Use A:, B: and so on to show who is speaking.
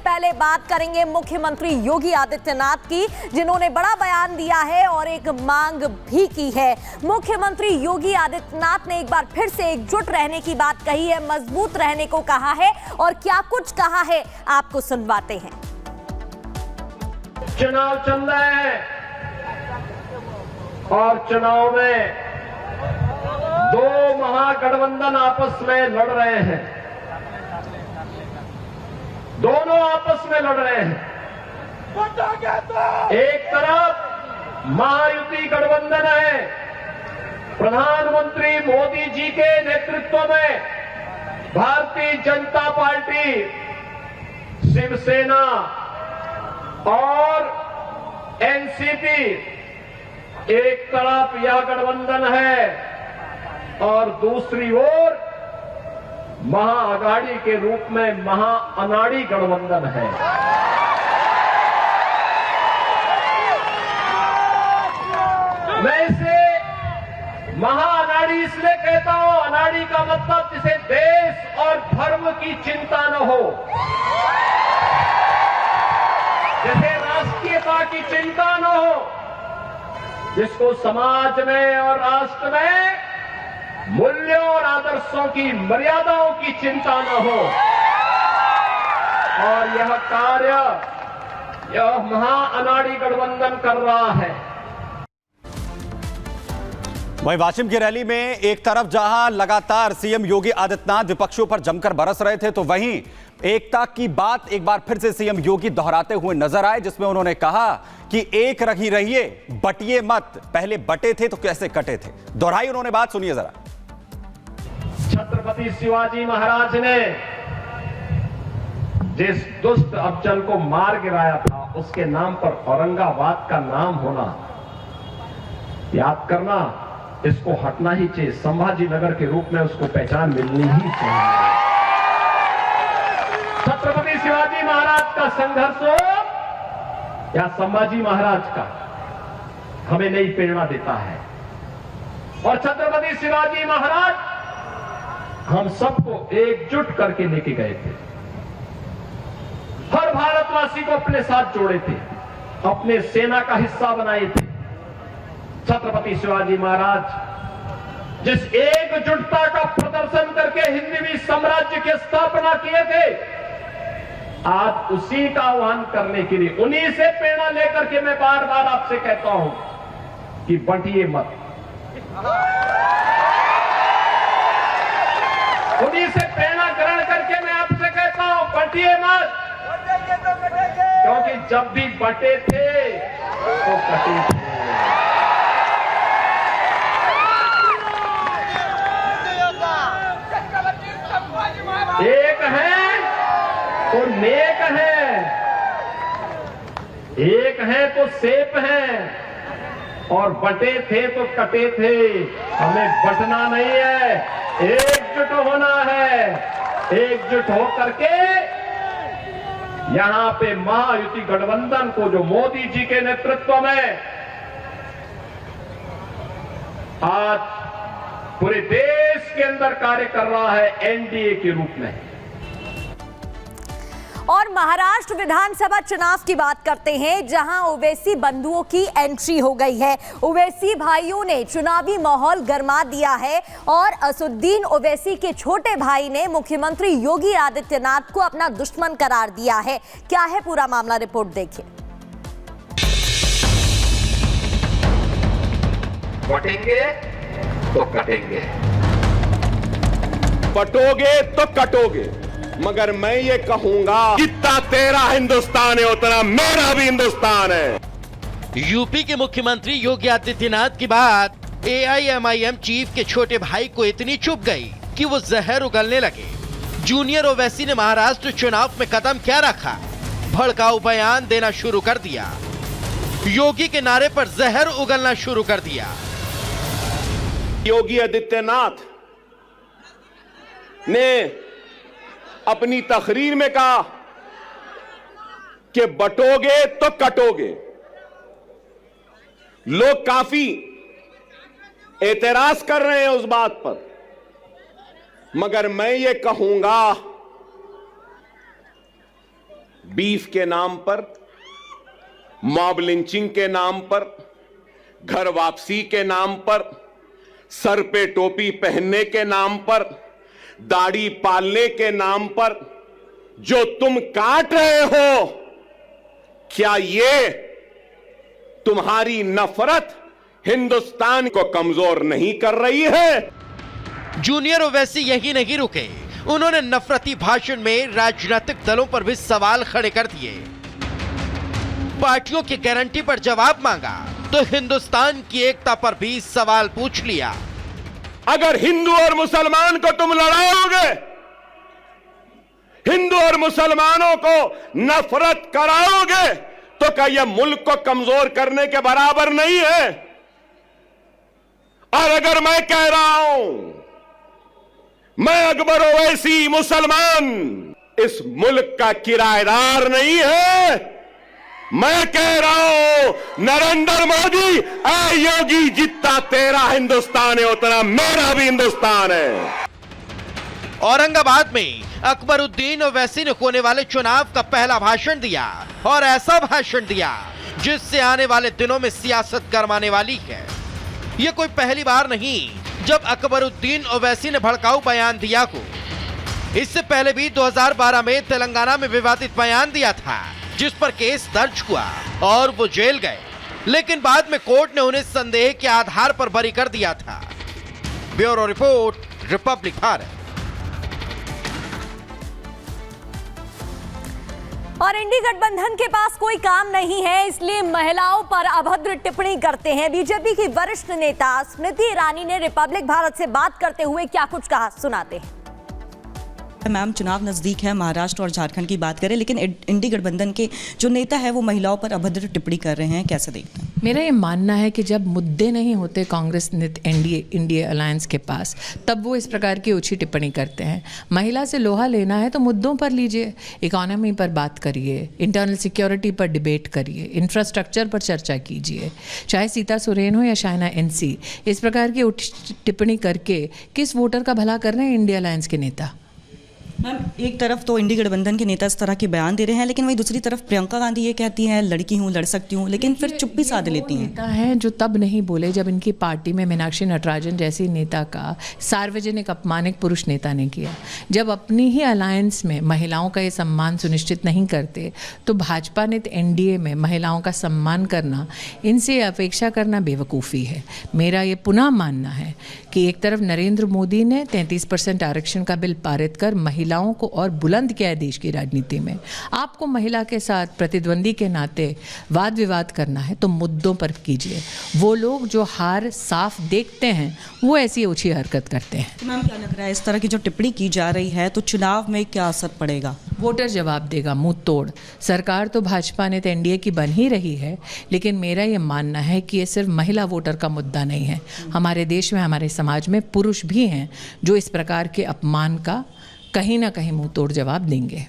A: पहले बात करेंगे मुख्यमंत्री योगी आदित्यनाथ की, जिन्होंने बड़ा बयान दिया है और एक मांग भी की है। मुख्यमंत्री योगी आदित्यनाथ ने एक बार फिर से एकजुट रहने की बात कही है, मजबूत रहने को कहा है और क्या कुछ कहा है आपको सुनवाते हैं।
B: चुनाव चल रहे हैं और चुनाव में दो महागठबंधन आपस में लड़ रहे हैं, दोनों आपस में लड़ रहे हैं। एक तरफ महायुति गठबंधन है, प्रधानमंत्री मोदी जी के नेतृत्व में भारतीय जनता पार्टी, शिवसेना और एनसीपी एक तरफ यह गठबंधन है और दूसरी ओर महाअघाड़ी के रूप में महाअनाड़ी गठबंधन है। मैं इसे महाअनाड़ी इसलिए कहता हूं, अनाड़ी का मतलब जिसे देश और धर्म की चिंता न हो, जिसे राष्ट्रीयता की चिंता न हो, जिसको समाज में और राष्ट्र में मूल्यों और आदर्शों की मर्यादाओं की चिंता न हो। और यह कार्य यह महाअनाड़ी गठबंधन कर रहा है।
C: वहीं वाशिम की रैली में एक तरफ जहां लगातार सीएम योगी आदित्यनाथ विपक्षियों पर जमकर बरस रहे थे, तो वहीं एकता की बात एक बार फिर से सीएम योगी दोहराते हुए नजर आए, जिसमें उन्होंने कहा कि एक रही रहिए, बटिए मत। पहले बटे थे तो कैसे कटे थे, दोहराई उन्होंने बात, सुनिए जरा।
B: छत्रपति शिवाजी महाराज ने जिस दुष्ट अफजल को मार गिराया था, उसके नाम पर औरंगाबाद का नाम होना, याद करना, इसको हटना ही चाहिए। संभाजी नगर के रूप में उसको पहचान मिलनी ही चाहिए। छत्रपति शिवाजी महाराज का संघर्ष हो या संभाजी महाराज का, हमें नई प्रेरणा देता है। और छत्रपति शिवाजी महाराज हम सबको एकजुट करके लेके गए थे, हर भारतवासी को अपने साथ जोड़े थे, अपने सेना का हिस्सा बनाए थे। छत्रपति शिवाजी महाराज जिस एकजुटता का प्रदर्शन करके हिंदवी साम्राज्य की स्थापना किए थे, आज उसी का आह्वान करने के लिए, उन्हीं से प्रेरणा लेकर के मैं बार बार आपसे कहता हूं कि बंटिए मत। उन्हीं से प्रेरणा ग्रहण करके मैं आपसे कहता हूं, बंटिए मत। क्योंकि जब भी बटे थे तो कटे थे। एक है तो नेक है, एक है तो सेफ है, और बटे थे तो कटे थे। हमें बटना नहीं है, एकजुट होना है। एकजुट होकर के यहां पे महायुति गठबंधन को, जो मोदी जी के नेतृत्व में आज पूरे देश के अंदर कार्य कर रहा है, एनडीए के रूप में।
A: और महाराष्ट्र विधानसभा चुनाव की बात करते हैं, जहां ओवैसी बंधुओं की एंट्री हो गई है। ओवैसी भाइयों ने चुनावी माहौल गरमा दिया है और असुद्दीन ओवैसी के छोटे भाई ने मुख्यमंत्री योगी आदित्यनाथ को अपना दुश्मन करार दिया है। क्या है पूरा मामला, रिपोर्ट देखिए।
B: बटेंगे तो कटेंगे,
D: बटोगे तो कटोगे, मगर मैं ये कहूंगा, जितना तेरा हिंदुस्तान है उतना मेरा भी हिंदुस्तान है।
E: यूपी के मुख्यमंत्री योगी आदित्यनाथ की बात एआईएमआईएम चीफ के छोटे भाई को इतनी चुभ गई कि वो जहर उगलने लगे। जूनियर ओवैसी ने महाराष्ट्र चुनाव में कदम क्या रखा, भड़काऊ बयान देना शुरू कर दिया, योगी के नारे पर जहर उगलना शुरू कर दिया।
D: योगी आदित्यनाथ ने अपनी तकरीर में कहा कि बटोगे तो कटोगे। लोग काफी एतराज कर रहे हैं उस बात पर, मगर मैं ये कहूंगा, बीफ के नाम पर, मॉब लिंचिंग के नाम पर, घर वापसी के नाम पर, सर पे टोपी पहनने के नाम पर, दाढ़ी पालने के नाम पर जो तुम काट रहे हो, क्या ये तुम्हारी नफरत हिंदुस्तान को कमजोर नहीं कर रही है?
E: जूनियर ओवैसी यही नहीं रुके, उन्होंने नफरती भाषण में राजनीतिक दलों पर भी सवाल खड़े कर दिए। पार्टियों की गारंटी पर जवाब मांगा तो हिंदुस्तान की एकता पर भी सवाल पूछ लिया।
D: अगर हिंदू और मुसलमान को तुम लड़ाओगे, हिंदू और मुसलमानों को नफरत कराओगे, तो क्या यह मुल्क को कमजोर करने के बराबर नहीं है? और अगर मैं कह रहा हूं, मैं अकबर ओवैसी मुसलमान इस मुल्क का किराएदार नहीं है, मैं कह रहा हूं नरेंद्र मोदी, ऐ योगी, जितना तेरा हिंदुस्तान है उतना मेरा भी हिंदुस्तान है।
E: औरंगाबाद में अकबरुद्दीन ओवैसी ने होने वाले चुनाव का पहला भाषण दिया और ऐसा भाषण दिया जिससे आने वाले दिनों में सियासत गरमाने वाली है। यह कोई पहली बार नहीं जब अकबरुद्दीन ओवैसी ने भड़काऊ बयान दिया हो। इससे पहले भी 2012 में तेलंगाना में विवादित बयान दिया था जिस पर केस दर्ज हुआ और वो जेल गए, लेकिन बाद में कोर्ट ने उन्हें संदेह के आधार पर बरी कर दिया था। Bureau report, Republic Bharat.
A: और इंडी गठबंधन के पास कोई काम नहीं है, इसलिए महिलाओं पर अभद्र टिप्पणी करते हैं। बीजेपी की वरिष्ठ नेता स्मृति ईरानी ने रिपब्लिक भारत से बात करते हुए क्या कुछ कहा, सुनाते हैं।
F: मैम, चुनाव नज़दीक है, महाराष्ट्र और झारखंड की बात करें, लेकिन इंडी गठबंधन के जो नेता है वो महिलाओं पर अभद्र टिप्पणी कर रहे हैं, कैसे देखते हैं?
G: मेरा ये मानना है कि जब मुद्दे नहीं होते कांग्रेस एनडीए अलायंस के पास, तब वो इस प्रकार की ऊंची टिप्पणी करते हैं। महिला से लोहा लेना है तो मुद्दों पर लीजिए, इकोनॉमी पर बात करिए, इंटरनल सिक्योरिटी पर डिबेट करिए, इंफ्रास्ट्रक्चर पर चर्चा कीजिए। चाहे सीता सोरेन हो या शाइना एनसी, इस प्रकार की ऊंची टिप्पणी करके किस वोटर का भला कर रहे हैं इंडिया अलायंस के नेता?
F: मैम, एक तरफ तो इंडी गठबंधन के नेता इस तरह के बयान दे रहे हैं, लेकिन वही दूसरी तरफ प्रियंका गांधी ये कहती हैं लड़की हूँ, लड़ सकती हूँ, लेकिन फिर चुप्पी साध लेती हैं।
G: नेता हैं जो तब नहीं बोले जब इनकी पार्टी में मीनाक्षी नटराजन जैसी नेता का सार्वजनिक अपमानित पुरुष नेता ने किया। जब अपनी ही अलायंस में महिलाओं का ये सम्मान सुनिश्चित नहीं करते तो भाजपा ने एनडीए में महिलाओं का सम्मान करना, इनसे अपेक्षा करना बेवकूफ़ी है। मेरा ये पुनः मानना है कि एक तरफ नरेंद्र मोदी ने 33% आरक्षण का बिल पारित कर महिलाओं को और बुलंद किया है देश की राजनीति में। आपको महिला के साथ प्रतिद्वंदी के नाते वाद विवाद करना है तो मुद्दों पर कीजिए। वो लोग जो हार साफ देखते हैं वो ऐसी ऊंची हरकत करते हैं।
F: तो मैम, क्या लग रहा है इस तरह की जो टिप्पणी की जा रही है तो चुनाव में क्या असर पड़ेगा?
G: वोटर जवाब देगा मुंह तोड़। सरकार तो भाजपा ने तो एनडीए की बन ही रही है, लेकिन मेरा ये मानना है कि ये सिर्फ महिला वोटर का मुद्दा नहीं है। हमारे देश में, हमारे समाज में पुरुष भी हैं जो इस प्रकार के अपमान का कहीं ना कहीं मुंह तोड़ जवाब देंगे।